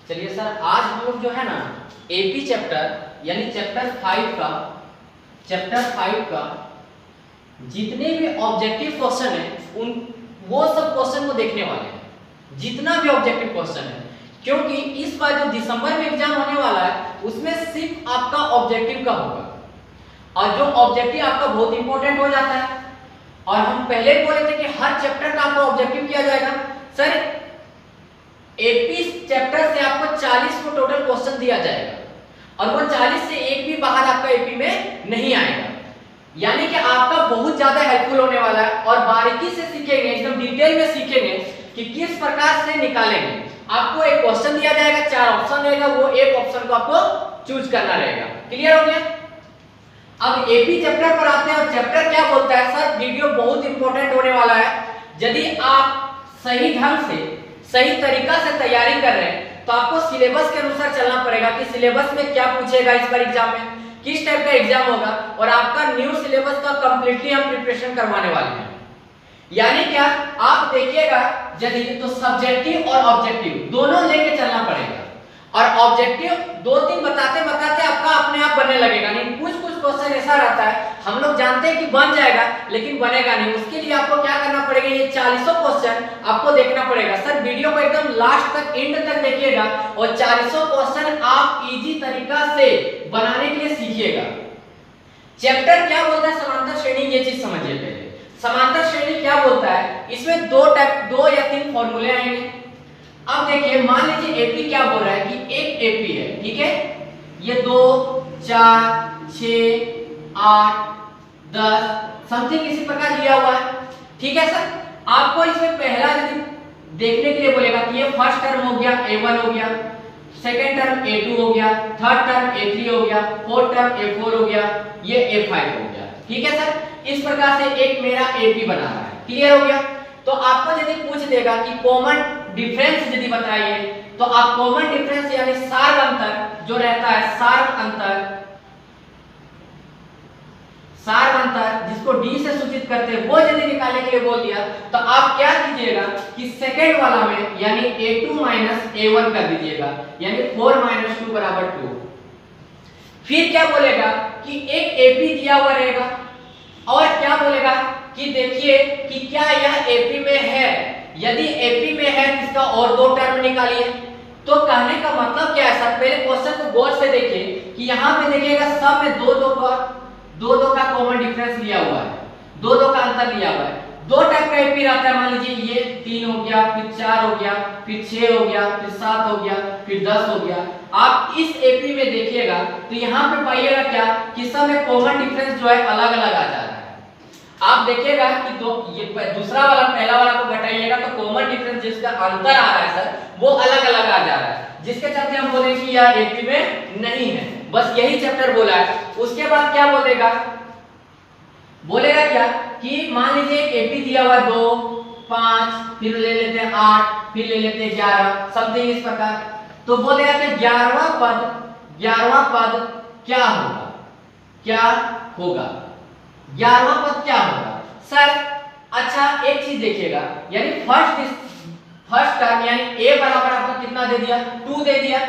चलिए सर, आज हम लोग जो है ना एपी चैप्टर यानी चैप्टर 5 का जितने भी ऑब्जेक्टिव क्वेश्चन है उन वो सब क्वेश्चन को देखने वाले हैं, जितना भी ऑब्जेक्टिव क्वेश्चन है, क्योंकि इस बार जो दिसंबर में एग्जाम होने वाला है उसमें सिर्फ आपका ऑब्जेक्टिव का होगा और जो ऑब्जेक्टिव आपका बहुत इंपॉर्टेंट हो जाता है। और हम पहले बोले थे कि हर चैप्टर का आपका ऑब्जेक्टिव किया जाएगा। सर एपी चैप्टर से आपको 40 को टोटल क्वेश्चन दिया जाएगा और वो 40 से एक भी बाहर आपका एपी में नहीं आएगा, यानी कि आपका बहुत ज्यादा हेल्पफुल होने वाला है और बारीकी से सीखेंगे, एकदम डिटेल में सीखेंगे कि किस प्रकार से निकालेंगे। आपको एक क्वेश्चन दिया जाएगा, 4 ऑप्शन रहेगा, वो एक ऑप्शन को आपको चूज करना रहेगा। क्लियर हो गया? अब एपी चैप्टर पर आते हैं और चैप्टर क्या बोलता है। सर वीडियो बहुत इंपॉर्टेंट होने वाला है, यदि आप सही ढंग से सही तरीका से तैयारी कर रहे हैं तो आपको सिलेबस के अनुसार चलना पड़ेगा कि सिलेबस में क्या पूछेगा इस बार एग्जाम में, किस टाइप का एग्जाम होगा, और आपका न्यू सिलेबस का कंप्लीटली हम प्रिपरेशन करवाने वाले हैं। यानी क्या आप देखिएगा, यदि तो सब्जेक्टिव और ऑब्जेक्टिव दोनों लेके चलना पड़ेगा और ऑब्जेक्टिव 2-3 बताते बताते आपका अपने आप बनने लगेगा। नहीं, कुछ क्वेश्चन ऐसा रहता है हम लोग जानते हैं कि बन जाएगा लेकिन बनेगा नहीं, उसके लिए आपको क्या करना पड़ेगा, ये 40 क्वेश्चन आपको देखना पड़ेगा। सर वीडियो को एकदम लास्ट तक एंड तक देखिएगा और 40 क्वेश्चन आप इजी तरीका से बनाने के लिए सीखिएगा। चैप्टर क्या बोलता है, समांतर श्रेणी, ये चीज समझिए पहले। समांतर श्रेणी क्या बोलता है, इसमें 2 या 3 फॉर्मूले आएंगे। अब देखिए, मान लीजिए एपी क्या बोल रहा है कि एक एपी है, ठीक है, ये 2, 4, 6, 8, 10 समथिंग इसी प्रकार दिया हुआ है, ठीक है। सर आपको इसमें पहला यदि देखने के लिए बोलेगा कि ये फर्स्ट टर्म हो गया A1 हो गया, सेकंड टर्म A2 हो गया, थर्ड टर्म A3 हो गया, फोर्थ टर्म A4 हो गया, ये A5 हो गया, ठीक है सर। इस प्रकार से एक मेरा एपी बना रहा है। क्लियर हो गया? तो आपको यदि पूछ देगा कि कॉमन डिफरेंस यदि बताइए, तो आप कॉमन डिफरेंस यानी सार अंतर जो रहता है, सार अंतर जिसको डी से सूचित करते हैं, वो यदि निकालने के लिए बोल दिया तो आप क्या कीजिएगा कि सेकंड वाला में यानी A2 A1 कर दीजिएगा, यानी 4 - 2 = 2। फिर क्या बोलेगा कि एक एपी दिया हुआ रहेगा और क्या बोलेगा कि देखिए कि क्या यह एपी में है, यदि एपी में है तो इसका और 2 टर्म निकालिए। तो कहने का मतलब क्या है सर, पहले क्वेश्चन को गौर से देखिए कि यहाँ पे देखिएगा सब में 2 का कॉमन डिफरेंस लिया हुआ है, 2 का अंतर लिया हुआ है। 2 टाइप का एपी रहता है, मान लीजिए ये 3 हो गया, फिर 4 हो गया, फिर 6 हो गया, फिर 7 हो गया, फिर 10 हो गया। आप इस एपी में देखिएगा तो यहाँ पे पाइएगा क्या कि सब में कॉमन डिफरेंस जो है अलग अलग आ जा रहा है। आप देखिएगा कि ये दूसरा वाला पहला वाला को घटाइएगा तो कॉमन डिफरेंस जिसका अंतर आ रहा है सर वो अलग अलग आ जा रहा है, जिसके चलते हम बोले कि यह एपी में नहीं है। बस यही चैप्टर बोला है। उसके बाद क्या बोलेगा क्या कि मान लीजिए एपी दिया हुआ 2, 5, फिर ले लेते हैं 8, फिर ले लेते हैं 11 समथिंग इस प्रकार। तो बोलेगा कि 11वां पद क्या होगा 11वां पद क्या होगा सर। अच्छा एक चीज देखिएगा, यानी फर्स्ट टर्म यानी a बराबर आपको कितना दे दिया, 2 दे दिया,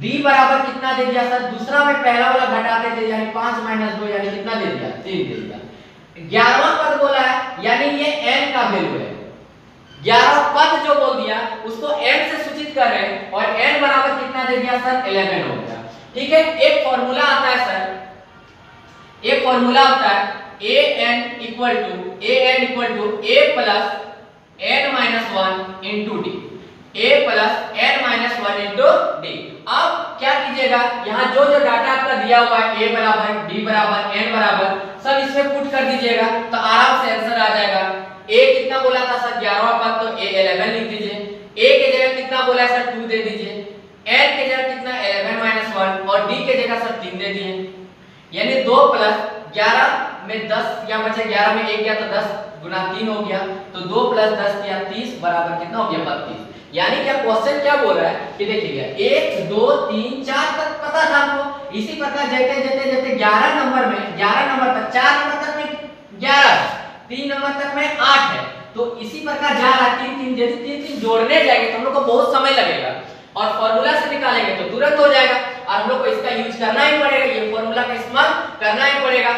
d बराबर कितना दे दिया सर, दूसरा में पहला वाला घटाते थे यानी 5 - 2 यानी कितना दे दिया, 3 दे दिया। 11वां पद बोला है यानी ये n का वैल्यू है। 11वां पद जो बोल दिया उसको n से सूचित कर रहे हैं और n बराबर कितना दे दिया सर, 11 हो गया, ठीक है। एक फॉर्मूला आता है सर, एक फॉर्मूला होता है an equal to a plus n minus 1 into d, a plus n minus 1 into d। अब क्या कीजिएगा, यहाँ जो डाटा आपका दिया हुआ है a बराबर, d बराबर, n बराबर, सब इसमें पुट कर दीजिएगा तो आराम से आंसर आ जाएगा। a कितना बोला था सर 11वां पद, तो a 11 लिख दीजिए। a के जगह कितना बोला है सर 2 दे दीजिए, n के जगह कितना 11 - 1 और d के जगह सर 3 दे दिए, यानी 2 + 11 में 10 या बचे 11 में 1 गया तो 10 गुना 3 हो गया, तो 2 + 10 किया 30 बराबर कितना हो गया 32। यानी क्या क्वेश्चन क्या बोल रहा है कि देखिएगा 1 2 3 4 तक पता था हमको, इसी प्रकार जैसे 11 नंबर में 11 नंबर तक 4 नंबर तक में 11 3 नंबर तक में 8 है, तो इसी प्रकार जा रहा है 3 3 यदि 3 3 जोड़ने जाएंगे तो हम लोग को बहुत समय लगेगा और फॉर्मूला से निकालेंगे तो तुरंत हो जाएगा और हम लोग को इसका यूज करना ही पड़ेगा, ये फॉर्मूला का इस्तेमाल करना ही पड़ेगा।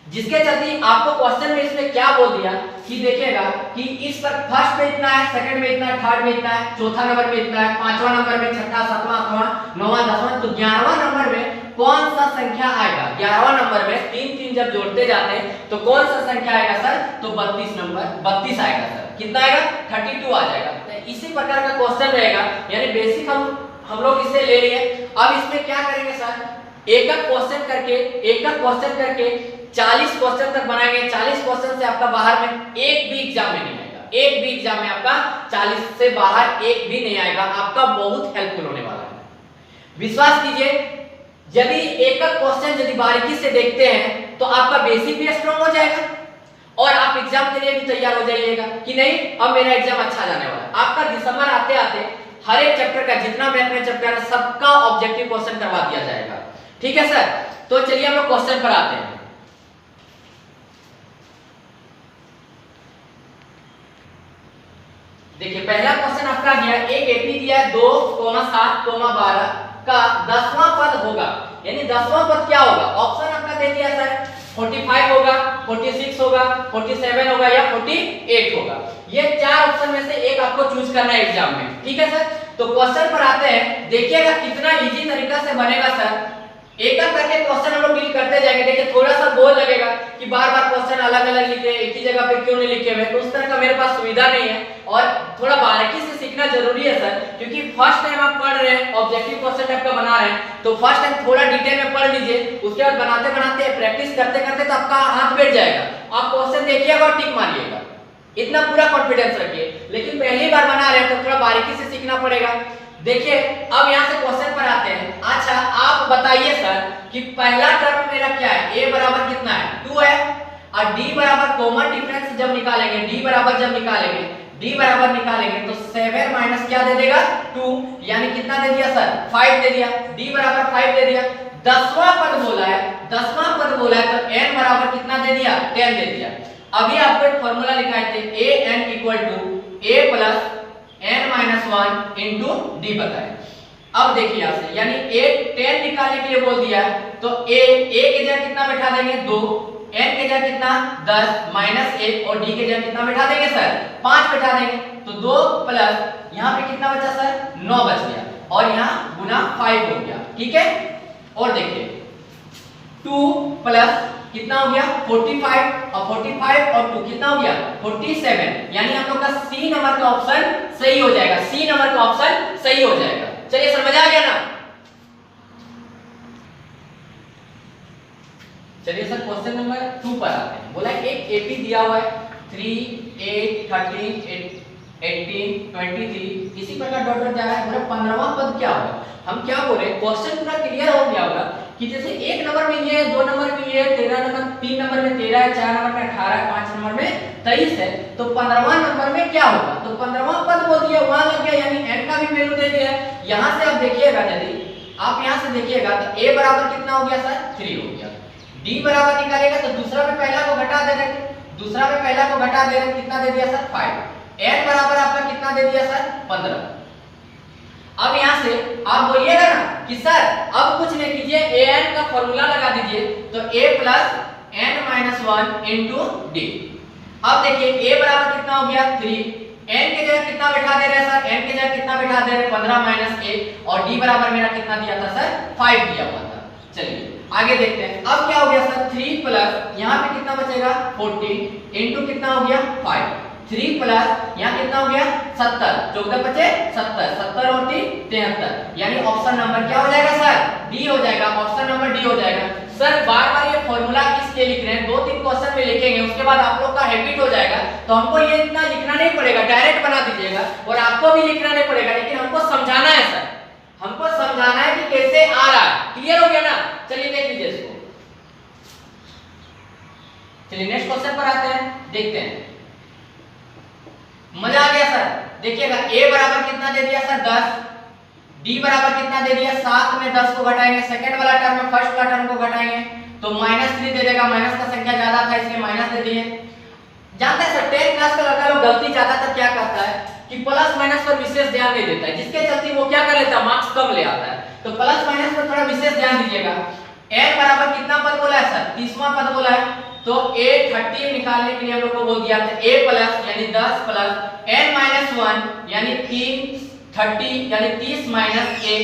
जिसके चलते आपको क्वेश्चन में इसमें क्या बोल दिया कि देखिएगा कि इस पर फर्स्ट में इतना है, सेकंड में इतना है, थर्ड में इतना है, चौथा नंबर में इतना है, पांचवा नंबर में, छठा, सातवां, आठवां, नौवां, दसवां, तो 11वां नंबर में कौन सा संख्या आएगा? 11वां नंबर में 3 3 जब जोड़ते जाते हैं तो कौन सा संख्या आएगा सर? तो 32 नंबर 32 आएगा सर। कितना आएगा? 32 आ जाएगा। तो इसी प्रकार का क्वेश्चन रहेगा, यानी बेसिक हम लोग इससे ले लिए। अब इसमें क्या करेंगे सर? एक एक क्वेश्चन करके 40 क्वेश्चन तक बनाएंगे। 40 क्वेश्चन से आपका बाहर में एक भी एग्जाम में नहीं आएगा, एक भी एग्जाम में आपका 40 से बाहर एक भी नहीं आएगा। आपका बहुत हेल्पफुल होने वाला है, विश्वास कीजिए। यदि एक एक क्वेश्चन यदि बारीकी से देखते हैं तो आपका बेसिक भी स्ट्रांग हो जाएगा और आप एग्जाम के लिए भी तैयार हो जाइएगा कि नहीं अब मेरा एग्जाम अच्छा जाने वाला है। आपका दिसंबर आते आते हर एक चैप्टर का जितना मैथ में चैप्टर है सबका ऑब्जेक्टिव क्वेश्चन करवा दिया जाएगा। ठीक है सर, तो चलिए हम लोग क्वेश्चन पर आते हैं। देखिए पहला क्वेश्चन आपका दिया, एक एपी दिया है 2, 7, 12 का 10वां पद होगा, यानी 10वां पद क्या होगा? ऑप्शन आपका दे दिया सर 45 होगा, 46 होगा, 47 होगा या 48 होगा। ये 4 ऑप्शन में से एक आपको चूज करना है एग्जाम में। ठीक है सर, तो क्वेश्चन पर आते हैं। देखिएगा कितना इजी तरीका से बनेगा सर। एक एक करके क्वेश्चन हम लोग डील करते जाएंगे। देखिए थोड़ा सा बोर लगेगा कि बार-बार क्वेश्चन अलग-अलग लिखे, एक ही जगह पे क्यों नहीं लिखे हुए, तो उस तरह का मेरे पास सुविधा नहीं है और थोड़ा बारीकी से सीखना जरूरी है सर, क्योंकि फर्स्ट टाइम आप पढ़ रहे हैं, ऑब्जेक्टिव क्वेश्चन टाइप का बना रहे हैं, तो फर्स्ट टाइम थोड़ा डिटेल में पढ़ लीजिए, उसके बाद बनाते-बनाते प्रैक्टिस करते-करते तो आपका हाथ बैठ जाएगा। आप क्वेश्चन देखिएगा और टिक मारिएगा, इतना पूरा कॉन्फिडेंस रखिए। लेकिन पहली बार बना रहे हैं तो थोड़ा बारीकी से सीखना पड़ेगा। देखिए अब यहाँ से क्वेश्चन पर आते हैं। अच्छा आप बताइए सर कि पहला टर्म मेरा क्या है? a बराबर कितना है? 2 है और d बराबर कॉमन डिफरेंस जब निकालेंगे, d बराबर जब निकालेंगे, d बराबर निकालेंगे तो 7 माइनस क्या दे देगा? 2, यानी कितना दे दिया सर? 5 दे दिया। d बराबर 5 दे दिया। 10वां पद बोला है, 10वां पद बोला है तो n बराबर कितना दे दिया? 10 दे दिया। अभी आपको एक फॉर्मूला लिखाए थे an equal to a plus n minus 1 into d बताए। अब देखिए यहां से, यानी a 10 निकालने के लिए बोल दिया तो a के जगह कितना बैठा देंगे? 2, n के जगह कितना? 10 माइनस 1 और d के जगह कितना बैठा देंगे सर? 5 बैठा देंगे। तो 2 प्लस यहाँ पे कितना बचा सर? 9 बच गया और यहाँ गुना 5 हो गया। ठीक है, और देखिए 2 प्लस कितना हो गया? 45 और 45 और 2 कितना हो गया? 47, यानी हम लोग का सी नंबर का ऑप्शन सही हो जाएगा। सी नंबर का ऑप्शन सही हो जाएगा। चलिए समझ आ गया ना? चलिए सर क्वेश्चन नंबर 2 पर आते हैं। बोला एक एपी दिया हुआ है 3, 8, 13, 18, 23, इसी प्रकार डॉट डॉट जा रहा है। बोला 15वां पद क्या होगा? हम क्या बोल रहे हैं, क्वेश्चन पूरा क्लियर हो गया होगा कि जैसे 1 नंबर में ये है, 2 नंबर में ये है, 13 नंबर, 3 नंबर में 13 है, 4 नंबर में 18 है, 5 नंबर में 23 है, तो 15वां नंबर में क्या होगा? तो 15वां पद बोल दिया, वहां लग गया, यानी n का भी वैल्यू दे दिया है। यहां से आप देखिएगा, यदि आप यहां से देखिएगा तो a बराबर कितना हो गया सर? 3 हो गया। d बराबर निकालेगा तो दूसरा में पहला को घटा दे रहे, दूसरा में पहला को घटा दे रहे, कितना दे दिया सर? 5। n बराबर आपका कितना दे दिया सर? 15। अब यहां से आप बोलिएगा ना कि सर अब कुछ नहीं कीजिए, an का फॉर्मूला लगा दीजिए, तो a plus n minus 1 into D. अब देखिए a बराबर कितना हो गया? 3, n के जगह कितना बैठा दे रहे हैं सर? n के जगह कितना बैठा दे रहे हैं? 15 माइनस 1 और d बराबर मेरा कितना दिया था सर? 5 दिया हुआ था। चलिए आगे देखते हैं। अब क्या हो गया सर? 3 प्लस यहाँ पे कितना बचेगा? 14 इंटू कितना हो गया? 5। 3 प्लस यहाँ कितना हो गया? 70, 14 बचे 70, 70 और 3 73, यानी ऑप्शन नंबर क्या हो जाएगा सर? डी हो जाएगा। ऑप्शन नंबर डी हो जाएगा। सर बार-बार ये फॉर्मूला इसलिए लिख रहे हैं, 2-3 क्वेश्चन में लिखेंगे, उसके बाद आप लोग का हैबिट हो जाएगा, तो हमको ये इतना लिखना नहीं पड़ेगा, डायरेक्ट बना दीजिएगा और आपको भी लिखना नहीं पड़ेगा, लेकिन हमको समझाना है सर, हमको समझाना है कि कैसे आ रहा है। क्लियर हो गया ना? चलिए देख लीजिए इसको। चलिए नेक्स्ट क्वेश्चन पर आते हैं, देखते हैं। मजा आ गया सर? देखिएगा a बराबर कितना दे दिया सर? 10, d बराबर कितना दे दिया? 7 में 10 को घटाएंगे, सेकंड वाला टर्म में फर्स्ट वाला टर्म को घटाएंगे तो -3 दे देगा। माइनस का संख्या ज्यादा था इसलिए माइनस दे दिए। जानते हैं सर 10 क्लास का लड़का लोग गलती ज्यादातर क्या करता है कि प्लस माइनस पर विशेष ध्यान नहीं देता है, जिसके चलते वो क्या कर लेता देता है, मार्क्स कम ले आता है। तो प्लस माइनस पर थोड़ा विशेष ध्यान दीजिएगा। n बराबर कितना पद बोला है सर? 30वां पद बोला है। तो a 30 निकालने के लिए हम लोग को बोल दिया था a प्लस यानी 10 प्लस n माइनस 1 यानी 30 यानी 30 माइनस a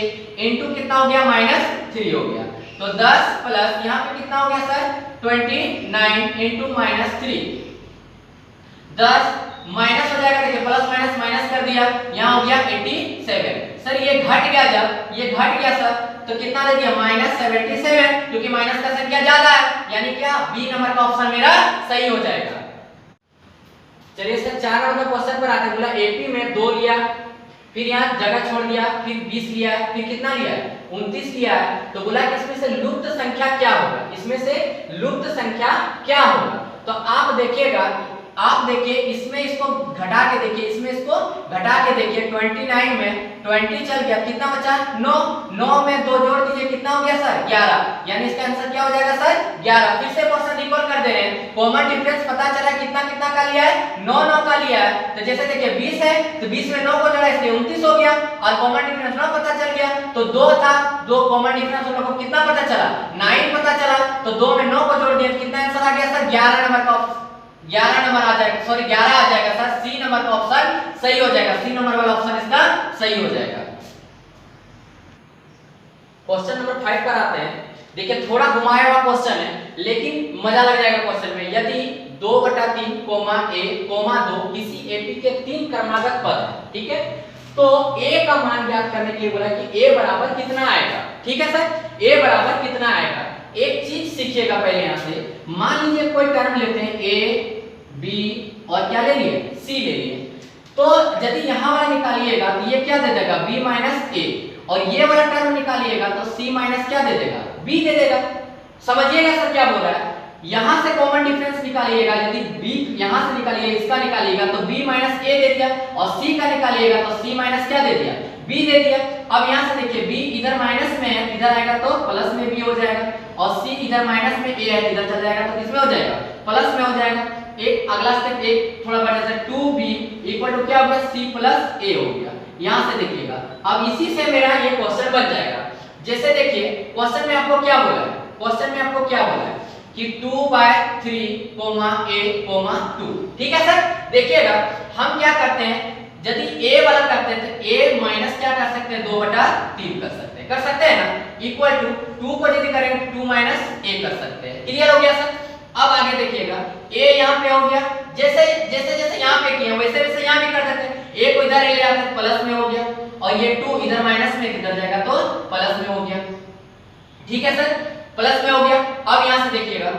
इंटू कितना हो गया? -3 हो गया। तो 10 प्लस यहाँ पे कितना हो गया सर? 29 इंटू -3। 10 माइनस हो जाएगा, देखिए प्लस माइनस माइनस कर दिया, यहाँ हो गया 87। सर ये घट गया, जब ये घट गया सर तो कितना दे दिया? -77, क्योंकि माइनस का संख्या ज्यादा है, यानी क्या बी नंबर का ऑप्शन मेरा सही हो जाएगा। चलिए सर 4 नंबर क्वेश्चन पर आते हैं। बोला एपी में 2 लिया, फिर यहाँ जगह छोड़ दिया, फिर 20 लिया है, फिर कितना लिया है? 29 लिया है। तो बोला कि इसमें से लुप्त संख्या क्या होगा? इसमें से लुप्त संख्या क्या होगा? तो आप देखिएगा, आप देखिए इसमें इसको घटा के देखिए, इसमें इसको घटा के देखिए। 29 में 20 चल गया, कितना बचा? 9। 9 में 2 जोड़ दीजिए, कितना हो गया सर? 11। यानी इसका आंसर क्या हो जाएगा सर? 11। फिर से क्वेश्चन रिकॉल कर दे रहे हैं, कॉमन डिफरेंस पता चला कितना कितना का लिया है? 9 9 का लिया है। तो जैसे देखिए 20 है तो 20 में 9 को जोड़ा इसलिए 29 हो गया, और कॉमन डिफरेंस 9 पता चल गया। तो 2 था, 2 कॉमन डिफरेंस हम लोग को कितना पता चला? 9 पता चला। तो 2 में 9 को जोड़ दिया, कितना आंसर आ गया सर? 11 नंबर का 11 नंबर आ जाएगा, सॉरी 11 आ जाएगा सर। सी नंबर का ऑप्शन सही हो जाएगा, सी नंबर वाला ऑप्शन इसका सही हो जाएगा। क्वेश्चन नंबर 5 पर आते हैं। देखिए थोड़ा घुमाया हुआ क्वेश्चन है, लेकिन मजा लग जाएगा क्वेश्चन में। यदि 2/3, a, 2 किसी एपी के 3 क्रमागत पद है, ठीक है, तो a का मान ज्ञात करने के लिए बोला कि a बराबर कितना आएगा। ठीक है सर, a बराबर कितना आएगा? एक चीज सीखिएगा पहले यहाँ से। मान लीजिए कोई टर्म लेते हैं a, b और क्या ले लिए? c ले लिए। तो यदि यहाँ वाला निकालिएगा तो ये क्या दे देगा? b माइनस a, और ये वाला टर्म निकालिएगा तो c माइनस क्या दे देगा? b दे देगा। समझिएगा सर क्या बोल रहा है? यहाँ से कॉमन डिफरेंस निकालिएगा, यदि b यहाँ से निकालिएगा, इसका निकालिएगा तो b माइनस a दे दिया, और c का निकालिएगा तो c माइनस क्या दे दिया? b दे दिया। अब यहाँ से देखिए b इधर माइनस में है, इधर आएगा तो प्लस में b हो जाएगा, और c इधर माइनस में a है, इधर चल जाएगा तो किसमें हो जाएगा? प्लस में हो जाएगा। एक अगला स्टेप एक थोड़ा बढ़ जाता है, 2b इक्वल टू क्या हो गया? c प्लस a हो गया। यहाँ से देखिएगा, अब इसी से मेरा ये क्वेश्चन बन जाएगा। जैसे देखिए क्वेश्चन में आपको क्या बोला है? क्वेश्चन में आपको क्या बोला है कि 2/3, a, 2। ठीक है सर, देखिएगा हम क्या करते हैं, यदि a वाला करते हैं तो a माइनस क्या कर सकते हैं? 2/3 कर सकते हैं ना, इक्वल टू 2 को यदि करेंगे 2 माइनस a कर सकते हैं। क्लियर हो गया सर? अब आगे देखिएगा a यहाँ पे हो गया, जैसे जैसे यहाँ पे किया वैसे वैसे यहाँ भी कर सकते हैं। a को इधर ले आते हैं, प्लस में हो गया, और ये 2 इधर माइनस में इधर जाएगा तो प्लस में हो गया। ठीक है सर, प्लस में हो गया। अब यहाँ से देखिएगा,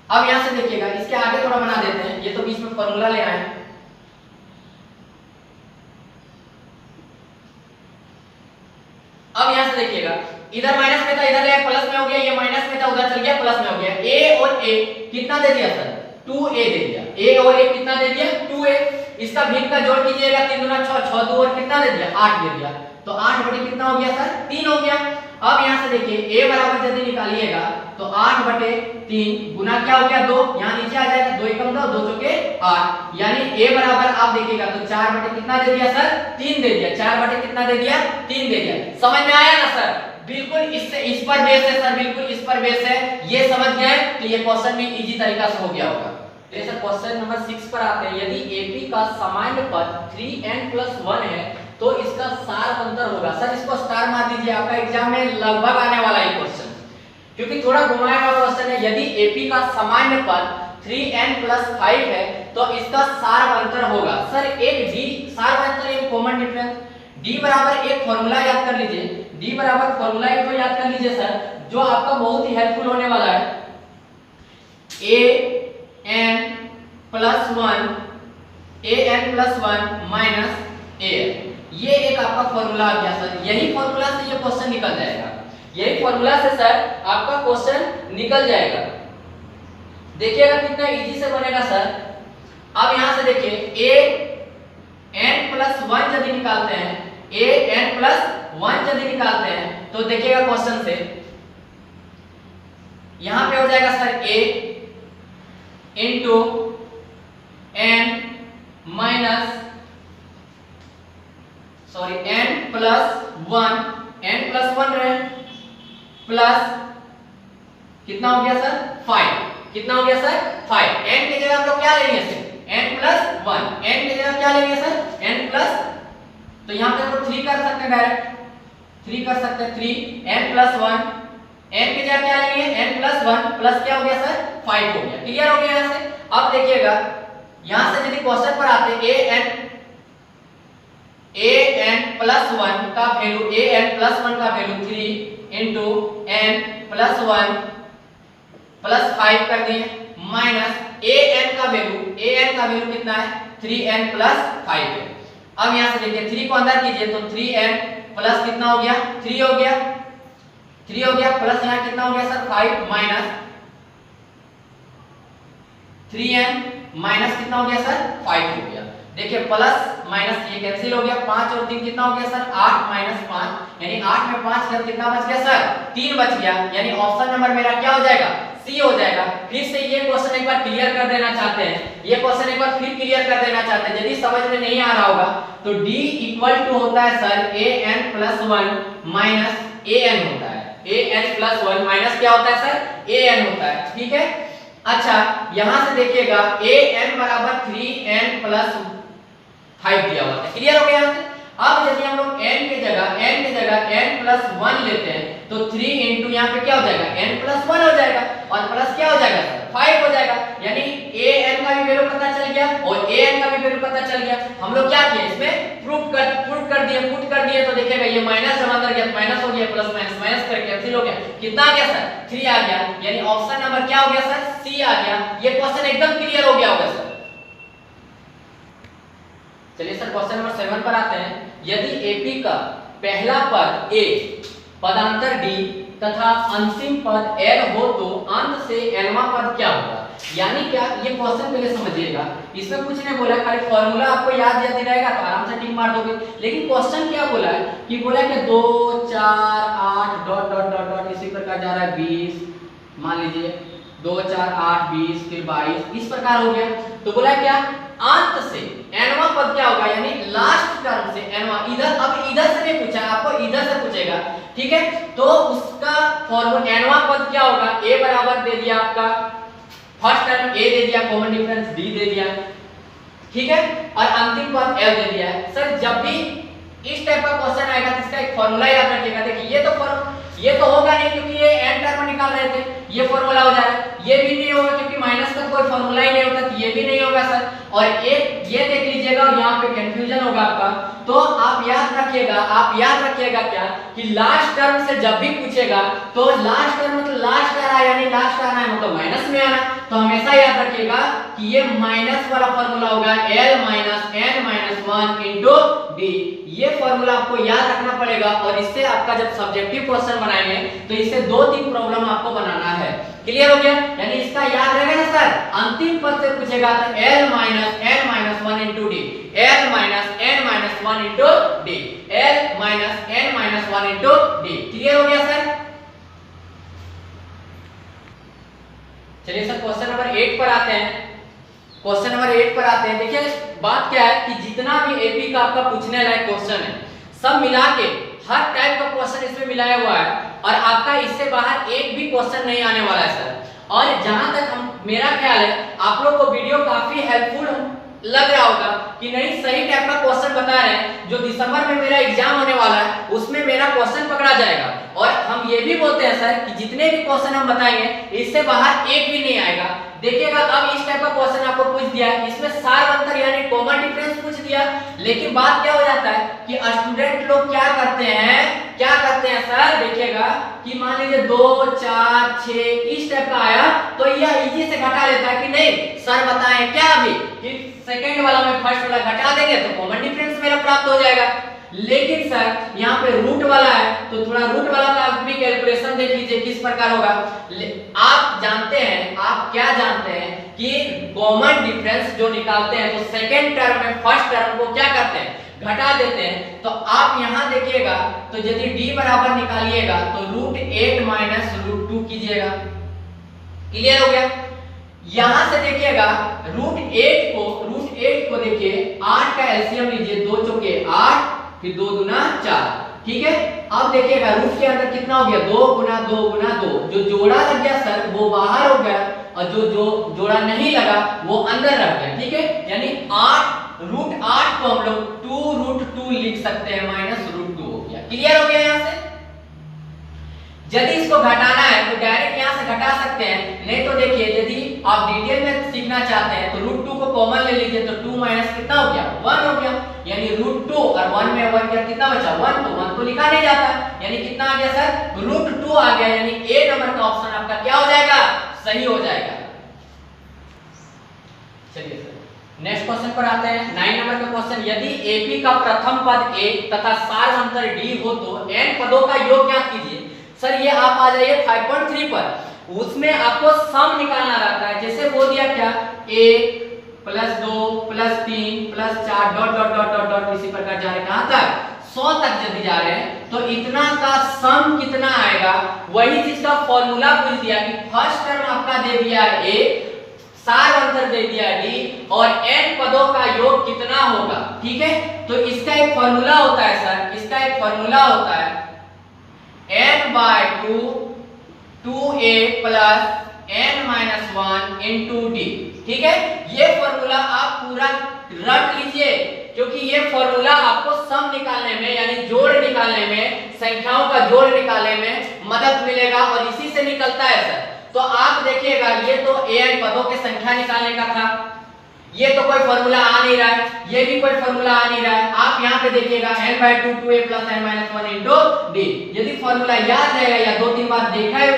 अब यहाँ से देखिएगा, इसके आगे थोड़ा बना देते हैं, ये तो बीच में फॉर्मूला ले आए हैं। अब यहाँ से देखिएगा, इधर माइनस में था, इधर ले प्लस में हो गया, ये माइनस में था, उधर चल गया प्लस में हो गया। a और a कितना दे दिया सर? 2a दे दिया। a और a कितना दे दिया? 2a। इसका भिन्न का जोड़ कीजिएगा, 3 दूना 6, 6 2 और कितना दे दिया? 8 दे दिया। तो 8 बटे कितना हो गया सर? 3 हो गया। अब यहाँ से देखिए a बराबर यदि निकालिएगा तो 8/3 गुना क्या हो गया? 2, यहाँ नीचे आ जाएगा, 2 एकम 2, 2 चौके 8, यानी a बराबर आप देखिएगा तो 4 बटे कितना दे दिया सर? 3 दे दिया। 4 बटे कितना दे दिया? 3 दे दिया। समझ में आया ना सर? बिल्कुल इससे इस पर बेस है सर, बिल्कुल इस पर बेस है। ये समझ गए तो ये क्वेश्चन भी इजी तरीका से हो गया होगा। जैसे क्वेश्चन नंबर 6 पर आते हैं। यदि AP का सामान्य पद 3n+1 है तो इसका सार अंतर होगा। सर इसको स्टार मार दीजिए, आपका एग्जाम में लगभग आने वाला है क्वेश्चन, क्योंकि थोड़ा घुमाया हुआ क्वेश्चन है। यदि AP का सामान्य पद 3n+5 है तो इसका सार अंतर होगा। सर एक d सार अंतर, एक कॉमन डिफरेंस d बराबर एक फॉर्मूला याद कर लीजिए। d बराबर फॉर्मूला एक तो याद कर लीजिए सर, जो आपका बहुत ही हेल्पफुल होने वाला है। an+1 माइनस an, ये एक आपका फॉर्मूला आ गया सर। यही फॉर्मूला से ये क्वेश्चन निकल जाएगा, यही फॉर्मूला से सर आपका क्वेश्चन निकल जाएगा। देखिएगा कितना इजी से बनेगा सर। अब यहां से देखिए an+1 यदि निकालते हैं, an+1 यदि निकालते हैं तो देखिएगा क्वेश्चन से यहां पे हो जाएगा sir a into n+1 1 n plus 1 रहे प्लस कितना हो गया सर 5, कितना हो गया सर 5, n की जगह हम लोग क्या लेंगे सर n प्लस 1, n की जगह क्या लेंगे सर n प्लस, तो यहां पे तो 3 कर सकते हैं, डायरेक्ट 3 कर सकते हैं, 3 n प्लस 1, n की जगह क्या लेंगे n प्लस 1 प्लस क्या हो गया सर 5 हो गया, क्लियर हो गया यहां से। अब देखिएगा यहां से यदि क्वेश्चन पर आते an प्लस 1 का वैल्यू an प्लस 1 का value 3 into n plus 1 plus 5 कर दिए माइनस an का वैल्यू कितना है 3n प्लस 5 है। अब यहां से देखिए 3 को अंदर कीजिए तो 3n प्लस कितना हो गया 3 हो गया, 3 हो गया प्लस यहां कितना हो गया सर 5 माइनस 3n माइनस कितना हो गया सर 5 हो गया। देखिए प्लस माइनस ये कैंसिल हो गया, 5 और 3 कितना हो गया सर 8 माइनस 5, यानी 8 में 5 कर कितना बच गया सर 3 बच गया, यानी ऑप्शन नंबर मेरा क्या हो जाएगा सी हो जाएगा। फिर से ये क्वेश्चन एक बार क्लियर कर देना चाहते हैं, ये क्वेश्चन एक बार फिर क्लियर कर देना चाहते हैं, यदि समझ में नहीं आ रहा होगा तो d इक्वल टू होता है sir an plus 1 minus an होता है, an प्लस 1 माइनस क्या होता है सर an होता है, ठीक है। अच्छा यहां से देखिएगा an बराबर 3n प्लस 5 दिया हुआ है, क्लियर हो गया यहां से। अब यदि हम लोग n की जगह n प्लस 1 लेते हैं तो 3 इनटू यहां पे क्या हो जाएगा n प्लस 1 हो जाएगा और प्लस क्या हो जाएगा 5 हो जाएगा, यानी an का भी वैल्यू पता चल गया और an का भी वैल्यू पता चल गया। हम लोग क्या किए इसमें प्रूफ कर दिए, पुट कर दिए, तो देखिएगा ये माइनस जब अंदर गया माइनस हो गया, प्लस माइनस माइनस करके कैंसिल हो गया, कितना आ गया सर 3 आ गया, यानी ऑप्शन नंबर क्या हो गया सर सी आ गया। ये क्वेश्चन एकदम क्लियर हो गया होगा सर। चलिए सर क्वेश्चन नंबर 7 पर आते हैं। यदि एपी का पहला पद a पदांतर d तथा अंतिम पद l हो तो अंत से nवां पद क्या होगा, यानी क्या ये क्वेश्चन पहले समझिएगा, इसमें कुछ नहीं बोला, खाली फार्मूला आपको याद यदि रहेगा तो आराम से टिक मार दोगे, लेकिन क्वेश्चन क्या बोला है कि बोला कि 2 4 8 डॉट डॉट डॉट डॉट इसी प्रकार जा रहा है 20, मान लीजिए 2 4 8 20 फिर 22 इस प्रकार हो गया, तो बोला क्या अंत से nवां पद क्या होगा, यानी लास्ट टर्म से nवां, इधर अब इधर से नहीं पूछा आपको, इधर से पूछेगा, ठीक है। तो उसका फॉर्मूला nवां पद क्या होगा, a बराबर दे दिया आपका फर्स्ट टर्म a दे दिया, कॉमन डिफरेंस d दे दिया, ठीक है, और अंतिम पद l दे दिया है। सर जब भी इस टाइप का क्वेश्चन आएगा तो इसका एक फॉर्मूला याद रखिएगा। देखिए ये तो होगा नहीं क्योंकि ये n टर्म निकाल रहे थे, ये फॉर्मूला हो जाएगा, ये भी नहीं होगा क्योंकि माइनस का कोई फॉर्मूला ही नहीं होता, तो ये भी नहीं होगा सर। और एक ये देख लीजिएगा और यहाँ पे कंफ्यूजन होगा आपका, तो आप याद रखिएगा क्या कि लास्ट टर्म से जब भी पूछेगा तो लास्ट टर्म मतलब लास्ट आ रहा है, यानी लास्ट आना है मतलब माइनस में आना, तो हमेशा याद रखिएगा कि ये माइनस वाला फॉर्मूला होगा l minus n minus 1 into d, ये फॉर्मूला आपको याद रखना पड़ेगा। और इससे आपका जब सब्जेक्टिव क्वेश्चन बनाएंगे तो इससे 2-3 प्रॉब्लम आपको बनाना है, क्लियर हो गया, यानी इसका याद रहेगा ना सर, अंतिम पद से पूछेगा तो l minus n minus 1 into d, l minus n minus 1 into d, l minus n minus 1 into d, clear हो गया सर। चलिए सर क्वेश्चन नंबर 8 पर आते हैं। क्वेश्चन नंबर 8 पर आते हैं। देखिए बात क्या है कि जितना भी एपी का आपका पूछने लायक क्वेश्चन है सब मिला के हर टाइप का क्वेश्चन इसमें मिलाया हुआ है और आपका इससे बाहर एक भी क्वेश्चन नहीं आने वाला है सर। और जहां तक मेरा ख्याल है आप लोग को वीडियो काफी हेल्पफुल लग रहा होगा कि नहीं सही टाइप का क्वेश्चन बता रहे हैं, जो दिसंबर में मेरा एग्जाम होने वाला है उसमें मेरा क्वेश्चन पकड़ा जाएगा। और हम ये भी बोलते हैं सर कि जितने भी क्वेश्चन हम बताएंगे इससे बाहर एक भी नहीं आएगा। देखिएगा अब इस टाइप का क्वेश्चन आपको पूछ दिया, इसमें सार अंतर यानी कॉमन डिफरेंस पूछ दिया, लेकिन बात क्या हो जाता है कि स्टूडेंट लोग क्या करते हैं सर, देखिएगा कि मान लीजिए 2 4 6 इस टाइप का आया तो यह इजी से घटा लेता है कि नहीं सर बताएं क्या अभी कि सेकंड वाला में फर्स्ट वाला घटा देंगे तो कॉमन डिफरेंस मेरा प्राप्त हो जाएगा। लेकिन सर यहाँ पे रूट वाला है तो थोड़ा रूट वाला का भी कैलकुलेशन देख लीजिए किस प्रकार होगा। आप क्या जानते हैं कि कॉमन डिफरेंस जो निकालते हैं तो सेकंड टर्म में फर्स्ट टर्म को क्या करते हैं घटा देते हैं। तो आप यहाँ देखिएगा तो यदि d बराबर निकालिएगा तो √8 माइनस √2 कीजिएगा, क्लियर हो गया। यहां से देखिएगा √8 को देखिए 8 का एलसीएम लीजिए, 2 चौके 8 फिर 2 दूना 4 ठीक है। अब देखिएगा रूट के अंदर कितना हो गया 2 गुना 2 गुना 2, जो जोड़ा लग गया सर वो बाहर हो गया और जो जोड़ा नहीं लगा वो अंदर रह गया, ठीक है। यानी 8 रूट 8 को हम लोग 2 रूट 2 लिख सकते हैं माइनस रूट 2 हो गया। क्लियर हो गया यहाँ से। यदि इसको घटाना है तो डायरेक्ट यहाँ से घटा सकते हैं, नहीं तो देखिए यदि आप डिटेल में सीखना चाहते हैं तो रूट 2 को कॉमन ले लीजिए तो 2 माइनस कितना हो गया 1 हो गया। यानी रूट 2 और 1 में 1 क्या कितना बचा 1, तो 1 तो लिखा नहीं जाता, यानी कितना आ गया सर रूट 2 आ गया। यानी ए नंबर का ऑप्शन आपका क्या हो जाएगा सही हो जाएगा। चलिए सर नेक्स्ट क्वेश्चन पर आते हैं। 9 नंबर का क्वेश्चन, यदि AP का प्रथम पद A तथा सार अंतर D हो तो n पदों का योग ज्ञात कीजिए। सर ये आप आ जाइए 5.3 पर, उसमें आपको सम निकालना रहता है। जैसे बोल दिया क्या 1 + 2 + 3 + 4 dot dot dot dot dot इसी प्रकार जा रहे हैं कहां तक 100 तक यदि जा रहे हैं तो इतना का सम कितना आएगा, वही चीज का फॉर्मूला पूछ दिया कि फर्स्ट टर्म आपका दे दिया A, सार अंतर दे दिया D और n पदों का योग कितना होगा, ठीक है। तो इसका एक फॉर्मूला होता है सर, इसका एक फॉर्मूला होता है n/2 2a + n-1 * d, ठीक है। ये फॉर्मूला आप पूरा रट लीजिए क्योंकि ये फॉर्मूला आपको सम निकालने में यानी जोड़ निकालने में, संख्याओं का जोड़ निकालने में मदद मिलेगा और इसी से निकलता है सर। तो आप देखिएगा ये तो an पदों की संख्या निकालने का था, ये तो कोई फॉर्मूला आ नहीं रहा है, ये भी कोई फॉर्मूला आ नहीं रहा है। आप यहाँ पे देखिएगा n/2 2a + n-1 * d। यदि फॉर्मूला याद रहेगा या 2-3 बार देखा है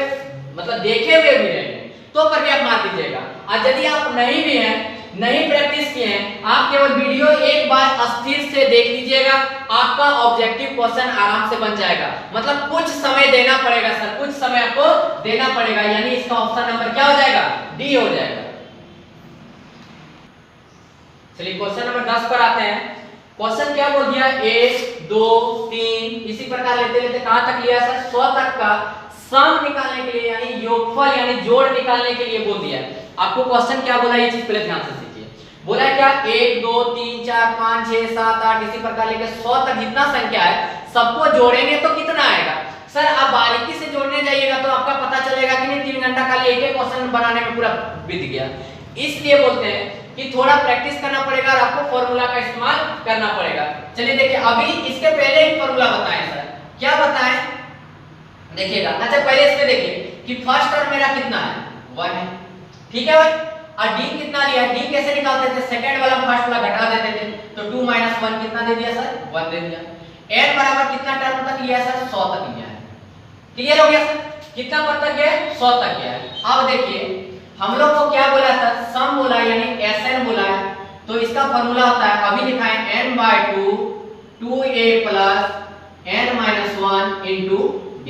मतलब देखे हुए भी रहेंगे तो पर भी आप मार दीजिएगा। और यदि आप नहीं भी हैं, नहीं प्रैक्टिस किए हैं, आप केवल वीडियो एक बार स्थिर से देख लीजिएगा, आपका ऑब्जेक्टिव क्वेश्चन आराम से बन जाएगा। मतलब कुछ समय देना पड़ेगा सर, कुछ समय आपको देना पड़ेगा, यानी इसका ऑप्शन नंबर क्या हो जाएगा डी हो जाएगा। चलिए क्वेश्चन नंबर 10 पर आते हैं। क्वेश्चन क्या बोल दिया 1 2 3 इसी प्रकार लेते लेते कहां तक लिया सर 100 तक का सम निकालने के लिए यानी योगफल यानी जोड़ निकालने के लिए बोल दिया। आपको क्वेश्चन क्या बोला ये चीज पहले ध्यान से सीखिए। बोला है क्या 1 2 3 4 5 6 7 8 इसी प्रकार लेके 100 तक जितना संख्या है सबको जोड़ेंगे तो कितना आएगा। सर आप बारीकी से जोड़ने जाइएगा तो आपका पता चलेगा कि नहीं 3 घंटा खाली एक एक क्वेश्चन बनाने में पूरा बीत गया। इसलिए बोलते हैं कि थोड़ा प्रैक्टिस करना पड़ेगा और आपको फॉर्मूला का इस्तेमाल करना पड़ेगा। चलिए देखिए अभी इसके पहले एक फॉर्मूला बताएं सर, क्या बताएं देखिएगा। अच्छा पहले इसमें देखिए कि फर्स्ट टर्म मेरा कितना है 1 है, ठीक है भाई। और d कितना लिया है, d कैसे निकालते थे सेकंड वाला फर्स्ट वाला घटा देते थे तो 2 - 1 कितना दे दिया सर 1 दे दिया। n बराबर कितना टर्म तक लिया है सर 100 तक लिया है। क्लियर हो गया सर, कितना पद तक गया 100 तक गया है। अब देखिए हम लोग को क्या बोला था सम बोला यानी Sn बोला है, तो इसका फार्मूला होता है अभी लिखा है n/2 2a + n-1 * d।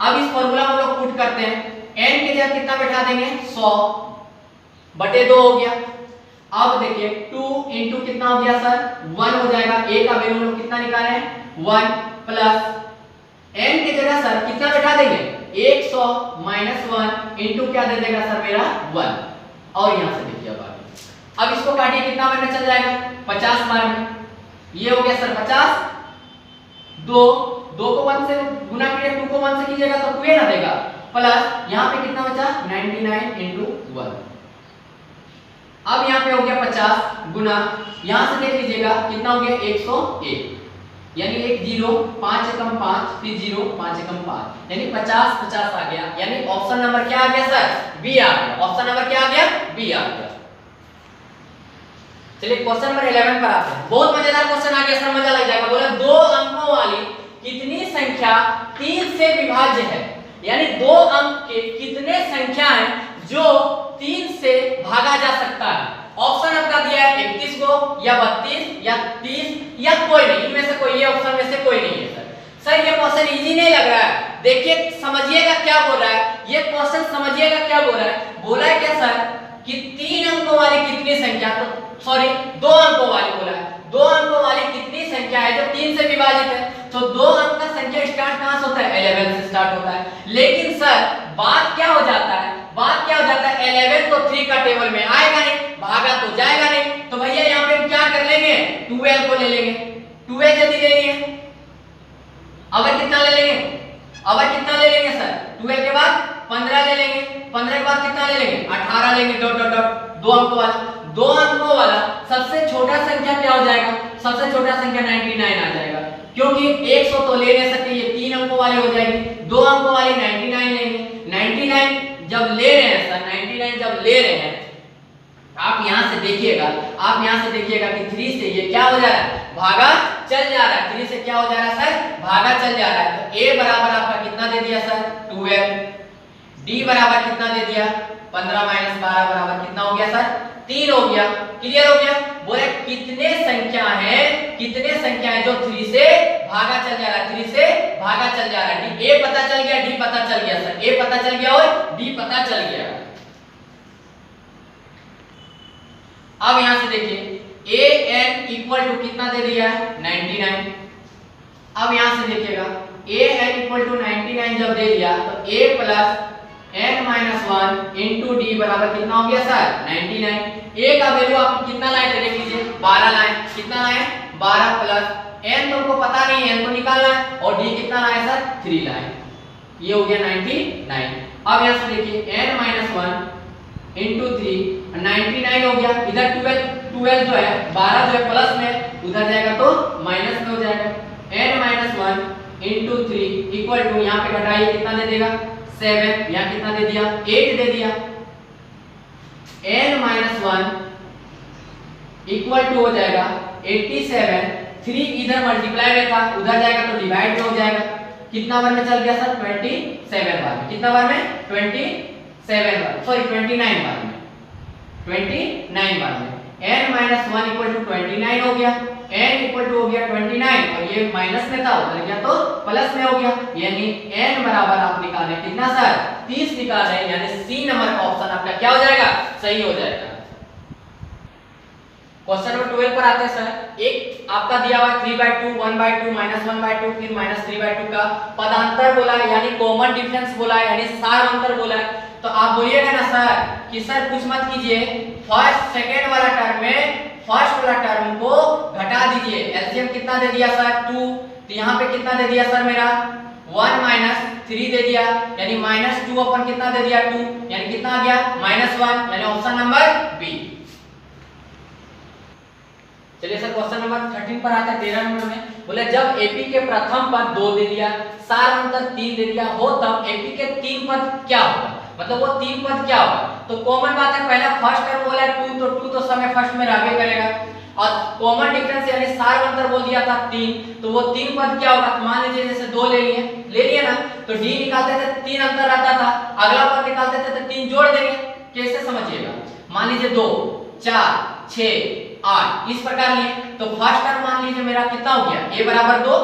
अब इस फार्मूला हम लोग पुट करते हैं, n की जगह कितना बैठा देंगे 100/2 हो गया। अब देखिए 2 * कितना हो गया सर 1 हो जाएगा, a का वैल्यू हम लोग कितना निकाले हैं 1 प्लस n की जगह सर कितना बैठा देंगे 100 - 1 * क्या दे देगा सर मेरा 1। और यहां से देखिए अब इसको काटिए कितना बार में चल जाएगा 50 बार में। ये हो गया सर 50, 2 को 1 से गुना कीजिए 2 को 1 से कीजिएगा तो 2 ना देगा, प्लस यहां पे कितना बचा 99 * 1। अब यहां पे हो गया 50 गुना यहां से देख लीजिएगा कितना हो गया 101 यानी 1 0 5 एकम 5 फिर 0 5 एकम 5 यानी 50 50 आ गया। यानी ऑप्शन नंबर क्या आ गया सर बी आ गया। ऑप्शन नंबर क्या आ गया बी आ गया। चलिए क्वेश्चन नंबर 11 पर आते हैं। बहुत मजेदार क्वेश्चन आ गया सर, मजा लग जाएगा। बोला 2 अंकों वाली कितनी संख्या 3 से विभाज्य है, यानी 2 अंक के कितने संख्या हैं जो 3 से भागा जा सकता है। ऑप्शन आपका दिया है 31 को या 32 या 30 या कोई नहीं, इनमें से कोई, ये ऑप्शन में से कोई नहीं है सर। सर ये क्वेश्चन इजी नहीं लग रहा है, देखिए समझिएगा क्या बोल रहा है ये क्वेश्चन, समझिएगा क्या बोल रहा है। बोला है क्या सर कि 3 अंकों वाली कितनी संख्या, तो सॉरी 2 अंकों वाली बोला है, 2 अंकों वाली कितनी संख्या है जो 3 से विभाजित है। तो 2 अंक का संख्या स्टार्ट कहां से होता है 11 से स्टार्ट होता है। लेकिन सर बात क्या हो जाता है, बात क्या हो जाता है 11 तो 3 का टेबल में आएगा नहीं, भागा तो जाएगा नहीं, तो भैया यहाँ पे हम क्या कर लेंगे 12 को ले लेंगे। 12 यदि ले लिए अवर कितना ले लेंगे, अवर कितना ले लेंगे सर, 12 के बाद 15 ले लेंगे, 15 के बाद कितना ले लेंगे, 18 लेंगे, डॉट डॉट डॉट, 2 अंकों वाला, 2 अंकों वाला सबसे छोटा संख्या क्या हो जाएगा, सबसे छोटा संख्या 99 आ जाएगा, क्योंकि 100 तो ले नहीं सकते, ये 3 अंकों वाली हो जाएगी, 2 अंकों वाली 99 लेंगे। 99 जब ले रहे हैं सर, 99 जब ले रहे हैं, आप यहां से देखिएगा, आप यहां से देखिएगा कि 3 से ये क्या हो जा रहा है, भागा चल जा रहा है, 3 से क्या हो जा रहा है सर, भागा चल जा रहा है। तो a बराबर आपका कितना दे दिया सर, 12, d बराबर कितना दे दिया, 15 - 12 बराबर कितना हो गया सर, 3 हो गया। क्लियर हो गया। बोले कितने संख्या है, कितने संख्या है जो 3 से भागा चल जा रहा है, 3 से भागा चल जा रहा है। a पता चल गया, d पता चल गया सर, a पता चल गया और d पता चल गया। अब यहां से देखिए an इक्वल टू कितना दे दिया है, 99। अब यहां से देखिएगा an इक्वल टू 99 जब दे दिया तो a plus n minus 1 into D बराबर कितना हो गया सर, 99। a का वैल्यू आप कितना लाए थे, देख लीजिए 12 लाए, कितना लाए 12 प्लस n तो हमको पता नहीं है, n को निकालना है, और d कितना लाए सर, 3 लाए, ये हो गया 99। अब यहां से देखिए n माइनस 1 इंटू 3 99 हो गया। इधर 12 जो है 12 जो है प्लस में, उधर जाएगा तो माइनस में हो जाएगा। n minus 1 into 3 equal to, यहाँ पे घटाइए कितना दे देगा 7, यहाँ कितना दे दिया 8 दे दिया। n माइनस 1 इक्वल टू हो जाएगा 87, 3 इधर मल्टीप्लाई में था, उधर जाएगा तो डिवाइड में हो जाएगा। कितना बार में चल गया सर, 27 बार में। कितना बार में, 27 बार, सॉरी 29 बार में, 29 बार में। n माइनस 1 इक्वल टू 29 हो गया, n इक्वल टू हो गया 29, और ये माइनस में था, उधर गया तो प्लस में हो गया, यानी n बराबर आप निकालें कितना सर, 30 निकाल रहे हैं, यानी सी नंबर का ऑप्शन आपका क्या हो जाएगा, सही हो जाएगा। क्वेश्चन नंबर 12 पर आते हैं सर। एक आपका दिया हुआ 3/2, 1/2, -1/2, फिर -3/2 का पदांतर बोला है, यानी कॉमन डिफरेंस बोला है, यानी सार अंतर बोला है। तो आप बोलिएगा ना सर कि सर कुछ मत कीजिए, फर्स्ट सेकंड वाला टर्म में फर्स्ट वाला टर्म को घटा दीजिए। एलसीएम कितना दे दिया सर, 2, तो यहाँ पे कितना दे दिया सर मेरा 1 - 3 दे दिया, यानी -2 अपन कितना दे दिया 2, यानी कितना आ गया -1, यानी ऑप्शन नंबर बी। चलिए सर क्वेश्चन नंबर 13 पर आता है, 13 नंबर में बोले जब एपी के प्रथम पद 2 दे दिया, सार अंतर 3 दे दिया हो, तब एपी के 3 पद क्या होगा, मतलब वो 3 पद क्या होगा। तो कॉमन बात है, पहला फर्स्ट टर्म बोला है 2, तो 2 तो समय फर्स्ट में रहबे करेगा, और कॉमन डिफरेंस यानी सार अंतर बोल दिया था 3, तो वो 3 पद क्या होगा। मान लीजिए जैसे 2 ले लिए ना, तो डी निकालते थे 3 अंतर रहता था, अगला पद निकालते थे तो 3 जोड़ देंगे। कैसे समझिएगा, मान लीजिए 2, 4, 6, 8 इस प्रकार लिए, तो फर्स्ट टर्म मान लीजिए मेरा कितना हो गया, a बराबर 2,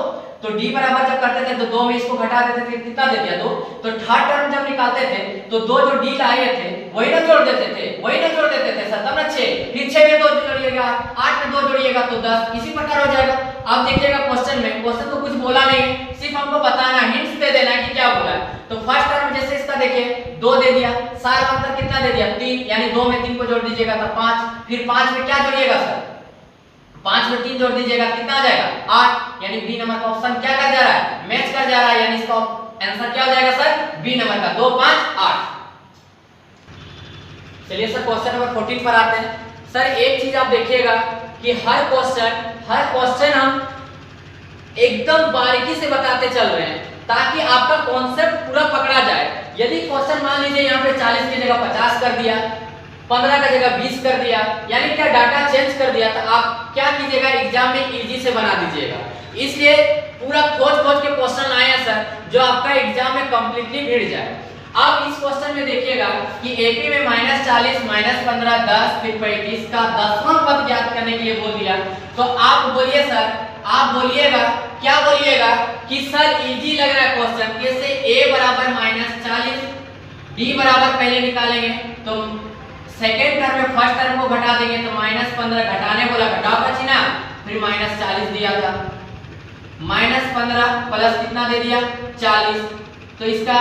तो d बराबर जब करते थे तो 2 में इसको घटा देते थे, कितना दे दिया 2, तो थर्ड टर्म जब निकालते थे तो 2 जो d लाए थे वही ना जोड़ देते थे, वही ना जोड़ देते थे सर, तब ना 6, फिर 6 में 2 जोड़िएगा, 8 में 2 जोड़िएगा तो 10, इसी प्रकार हो जाएगा। अब देखिएगा क्वेश्चन में, क्वेश्चन तो कुछ बोला नहीं, सिर्फ हमको बताना, हिंट्स दे देना है कि क्या बोला है। तो फर्स्ट टर्म जैसे इसका देखिए 2 दे दिया, सार अंतर कितना दे दिया 3, यानी 2 में 3 को जोड़ दीजिएगा तो 5, फिर 5 में क्या जोड़िएगा सर, 5 में 3 जोड़ दीजिएगा कितना आ जाएगा 8, यानी बी नंबर का ऑप्शन क्या कर जा रहा है, मैच कर जा रहा है, यानी इसका आंसर क्या हो जाएगा सर, बी नंबर का 2, 5, 8। चलिए सर क्वेश्चन नंबर 14 पर आते हैं। सर एक चीज आप देखिएगा कि हर क्वेश्चन हम एकदम बारीकी से बताते चल रहे हैं ताकि आपका कॉन्सेप्ट पूरा पकड़ा जाए। यदि क्वेश्चन मान लीजिए यहाँ पे 40 की जगह 50 कर दिया, 15 का जगह 20 कर दिया, यानी क्या डाटा चेंज कर दिया, तो आप क्या कीजिएगा, एग्जाम में इजी से बना दीजिएगा। इसलिए पूरा खोज के क्वेश्चन आए हैं सर, जो आपका एग्जाम में कंप्लीटली भिड़ जाए। अब इस क्वेश्चन में देखिएगा कि एपी में -40, -15, 10, फिर 35 का 10वां पद ज्ञात करने के लिए बोल दिया। तो आप बोलिए सर, आप बोलिएगा, क्या बोलिएगा कि सर इजी लग रहा है क्वेश्चन, कैसे a बराबर -40, d बराबर पहले निकालेंगे तो सेकेंड टर्म में फर्स्ट टर्म को घटा देंगे तो -15, घटाने बोला घटाओ का चिन्ह, फिर -40 दिया था, -15 प्लस कितना दे दिया 40, तो इसका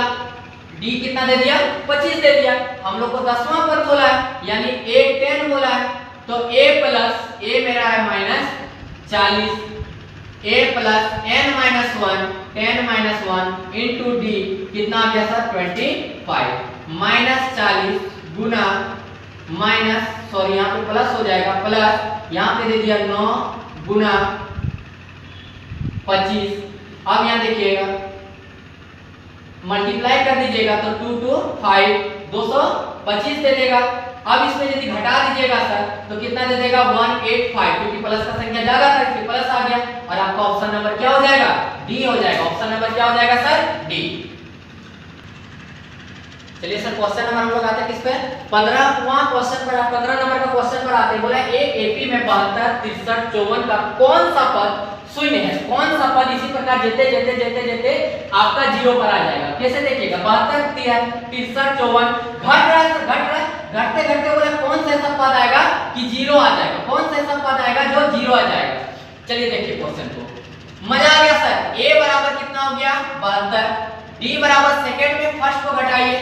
d कितना दे दिया 25 दे दिया। हम लोग को 10वां पद बोला है, यानी a10 बोला है, तो a प्लस a मेरा है -40 a plus n minus 1 10 minus 1 into D कितना आ गया सर 25 माइनस 40 गुना माइनस सॉरी यहाँ पे प्लस हो जाएगा प्लस यहाँ पे दे दिया 9 गुना 25। अब यहाँ देखिएगा मल्टीप्लाई कर दीजिएगा तो 2 2 5 225 दे देगा। अब इसमें यदि घटा दीजिएगा सर तो कितना दे देगा 185 क्योंकि प्लस का संख्या ज्यादा था इसलिए प्लस आ गया और आपका ऑप्शन नंबर क्या हो जाएगा डी हो जाएगा। ऑप्शन नंबर क्या हो जाएगा सर डी। चलिए सर क्वेश्चन नंबर हम लोग आते हैं किस पे 15वां क्वेश्चन पर 15 नंबर का क्वेश्चन पर आते हैं। बोला एक एपी में 72 63 54 का कौन सा पद शून्य है। कौन सा पद इसी प्रकार जेते आपका जीरो पर आ जाएगा। कैसे देखिएगा 72 दिया 63 54 घट रहा है घटते घटते बोला कौन सा ऐसा पद आएगा कि जीरो आ जाएगा। कौन सा ऐसा पद आएगा जो जीरो आ जाएगा। चलिए देखिए क्वेश्चन को मजा आ गया सर। a बराबर कितना हो गया 72 d बराबर सेकंड में फर्स्ट को घटाइए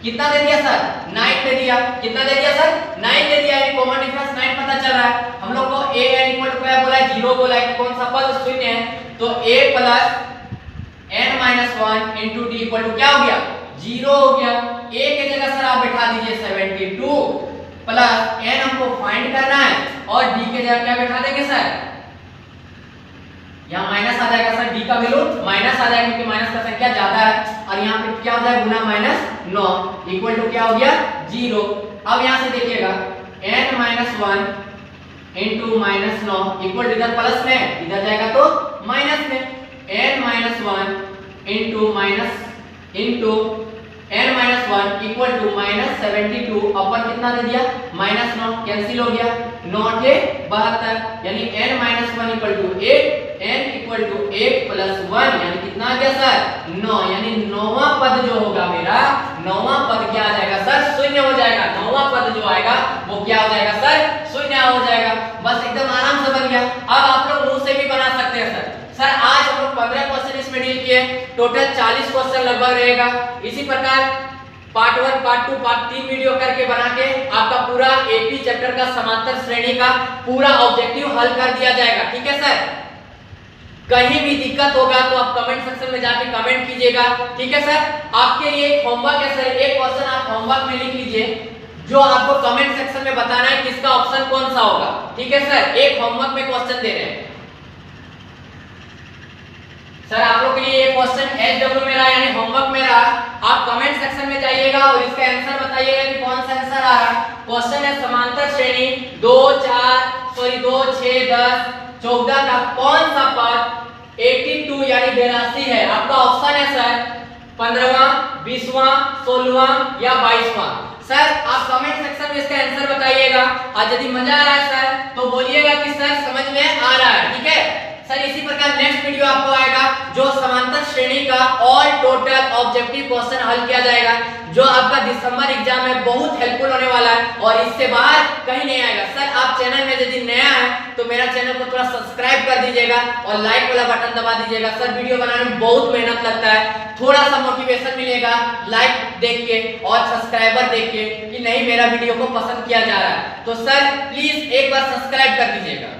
कितना दे दिया सर 9 दे दिया। कितना दे दिया सर 9 दे दिया। ये कॉमन डिफरेंस 9 पता चल रहा है। हम लोग को a n इक्वल टू क्या बोला है 0 बोला है कि कौन सा पद शून्य है तो a plus n minus 1 into d equal to क्या हो गया 0 हो गया। a के जगह सर आप बैठा दीजिए 72 प्लस n हमको फाइंड करना है और d के जगह क्या बैठा देंगे सर यहाँ माइनस आ जाएगा सर d का वैल्यू माइनस आ जाएगा क्योंकि माइनस का संख्या ज्यादा है और यहाँ पे क्या हो जाएगा गुना माइनस 9 इक्वल टू क्या हो गया 0। अब यहाँ से देखिएगा n minus 1 into minus 9 equal इधर प्लस में इधर जाएगा तो माइनस में n minus 1 into minus into n minus 1 equal to minus 72 अपन कितना दे दिया माइनस 9 कैंसिल हो गया 9 के 72 यानी n minus 1 equal to 8 n equal to 8 plus 1 यानी कितना आ गया सर 9 यानी नौवां पद जो होगा मेरा नौवां पद क्या आ जाएगा सर शून्य हो जाएगा। नौवां पद जो आएगा वो क्या हो जाएगा सर शून्य हो जाएगा। बस एकदम आराम से बन गया। अब आप लोग मुंह से भी बना सकते हैं सर आज हम लोग 15 क्वेश्चन इसमें डील किए टोटल 40 क्वेश्चन लगभग रहेगा। इसी प्रकार पार्ट 1 पार्ट 2 पार्ट 3 वीडियो करके बना के आपका पूरा एपी चैप्टर का समांतर श्रेणी का पूरा ऑब्जेक्टिव हल कर दिया जाएगा। ठीक है सर। कहीं भी दिक्कत होगा तो आप कमेंट सेक्शन में जाके कमेंट कीजिएगा। ठीक है सर। आपके लिए एक होमवर्क है सर एक क्वेश्चन आप होमवर्क में लिख लीजिए जो आपको कमेंट सेक्शन में बताना है किसका ऑप्शन कौन सा होगा। ठीक है सर। एक होमवर्क में क्वेश्चन दे रहे हैं सर आप लोग के लिए ये क्वेश्चन एचडब्ल्यू में रहा यानी होमवर्क में रहा। आप कमेंट सेक्शन में जाइएगा और इसका आंसर बताइएगा कि कौन सा आंसर आ रहा है। क्वेश्चन है समांतर श्रेणी 2 6 10 14 का कौन सा पद 82 यानी 82 है। आपका ऑप्शन है सर 15वां 20वां 16वां या 22वां। सर आप कमेंट सेक्शन में इसका आंसर बताइएगा और यदि मजा आ रहा है सर तो बोलिएगा कि सर समझ में आ रहा है। ठीक है सर। इसी प्रकार नेक्स्ट वीडियो आपको आएगा जो समांतर श्रेणी का ऑल टोटल ऑब्जेक्टिव क्वेश्चन हल किया जाएगा जो आपका दिसंबर एग्जाम में बहुत हेल्पफुल होने वाला है और इससे बाहर कहीं नहीं आएगा। सर आप चैनल में यदि नया है तो मेरा चैनल को थोड़ा सब्सक्राइब कर दीजिएगा और लाइक वाला बटन दबा दीजिएगा। सर वीडियो बनाने में बहुत मेहनत लगता है थोड़ा सा मोटिवेशन मिलेगा लाइक देख के और सब्सक्राइबर देख के कि नहीं मेरा वीडियो को पसंद किया जा रहा है। तो सर प्लीज एक बार सब्सक्राइब कर दीजिएगा।